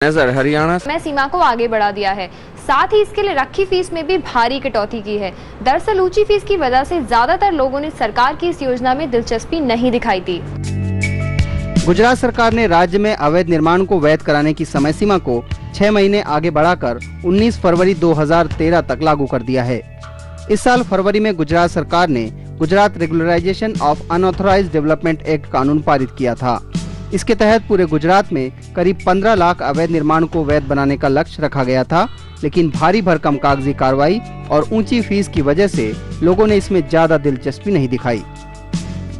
Sir Haryana में सीमा को आगे बढ़ा दिया है। साथ ही इसके लिए रखी फीस में भी भारी कटौती की है। दरअसल ऊंची फीस की वजह से ज्यादातर लोगों ने सरकार की इस योजना में दिलचस्पी नहीं दिखाई थी। गुजरात सरकार ने राज्य में अवैध निर्माण को वैध कराने की समय सीमा को 6 महीने आगे बढ़ाकर 19 फरवरी 2013 तक लागू कर दिया है। इस साल फरवरी में गुजरात सरकार ने Gujarat regularisation of unauthorised development act कानून पारित किया था। इसके तहत पूरे गुजरात में करीब 15 लाख अवैध निर्माण को वैध बनाने का लक्ष्य रखा गया था, लेकिन भारी भरकम कागजी कार्रवाई और ऊंची फीस की वजह से लोगों ने इसमें ज्यादा दिलचस्पी नहीं दिखाई।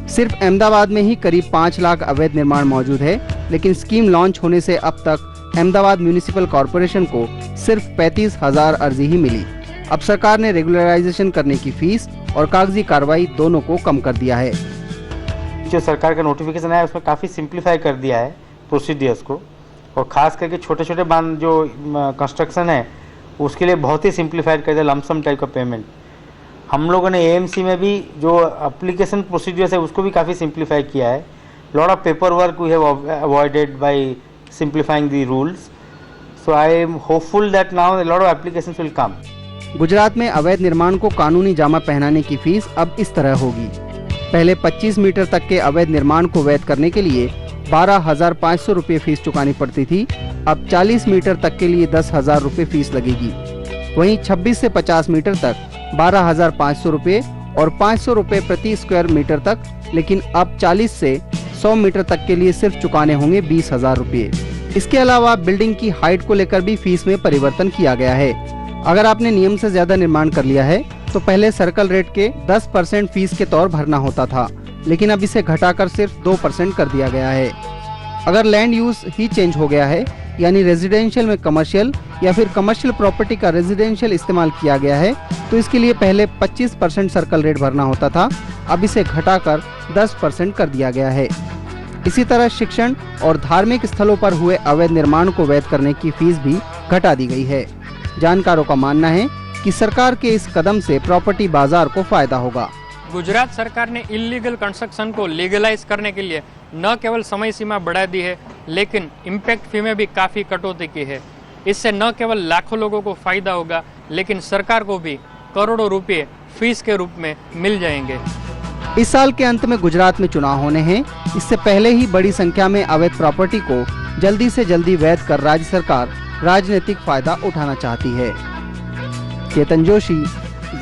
सिर्फ अहमदाबाद में ही करीब 5 लाख अवैध निर्माण मौजूद है, लेकिन स्कीम लॉन्च होने से अब तक अहमदाबाद म्यूनिसिपल कॉरपोरेशन को सिर्फ 35,000 अर्जी ही मिली। अब सरकार ने रेगुलराइजेशन करने की फीस और कागजी कार्रवाई दोनों को कम कर दिया है। जो सरकार का नोटिफिकेशन है उसमें काफ़ी सिंप्लीफाई कर दिया है प्रोसीडियर्स को, और ख़ास करके छोटे छोटे बांध जो कंस्ट्रक्शन है उसके लिए बहुत ही सिंप्लीफाइड कर दिया, लमसम टाइप का पेमेंट। हम लोगों ने एएमसी में भी जो एप्लीकेशन प्रोसीडियर्स है उसको भी काफ़ी सिंप्लीफाई किया है। Lot of paper work we have avoided by simplifying the rules, so I am hopeful that now lot of applications will come. Gujarat में अवैध निर्माण को कानूनी जामा पहनाने की फीस अब इस तरह होगी। पहले 25 मीटर तक के अवैध निर्माण को वैध करने के लिए 12,500 रुपये फीस चुकानी पड़ती थी। अब 40 मीटर तक के लिए 10,000 रुपये फीस लगेगी। वहीं 26 से 50 मीटर तक 12,500 रुपये और 500 रुपये प्रति स्क्वायर मीटर तक, लेकिन अब 40 से 100 मीटर तक के लिए सिर्फ चुकाने होंगे 20,000 रुपये। इसके अलावा बिल्डिंग की हाइट को लेकर भी फीस में परिवर्तन किया गया है। अगर आपने नियम से ज्यादा निर्माण कर लिया है तो पहले सर्कल रेट के 10% फीस के तौर भरना होता था, लेकिन अब इसे घटाकर सिर्फ 2% कर दिया गया है। अगर लैंड यूज ही चेंज हो गया है, यानी रेजिडेंशियल में कमर्शियल या फिर कमर्शियल प्रॉपर्टी का रेजिडेंशियल इस्तेमाल किया गया है, तो इसके लिए पहले 25% सर्कल रेट भरना होता था, अब इसे घटाकर 10% कर दिया गया है। इसी तरह शिक्षण और धार्मिक स्थलों पर हुए अवैध निर्माण को वैध करने की फीस भी घटा दी गई है। जानकारों का मानना है कि सरकार के इस कदम से प्रॉपर्टी बाजार को फायदा होगा। गुजरात सरकार ने इलीगल कंस्ट्रक्शन को लीगलाइज करने के लिए न केवल समय सीमा बढ़ा दी है, लेकिन इम्पैक्ट फी में भी काफ़ी कटौती की है। इससे न केवल लाखों लोगों को फायदा होगा, लेकिन सरकार को भी करोड़ों रुपए फीस के रूप में मिल जाएंगे। इस साल के अंत में गुजरात में चुनाव होने हैं। इससे पहले ही बड़ी संख्या में अवैध प्रॉपर्टी को जल्दी से जल्दी वैध कर राज्य सरकार राजनीतिक फायदा उठाना चाहती है। चेतन जोशी,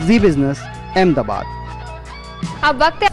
जी बिजनेस, अहमदाबाद। अब वक्त है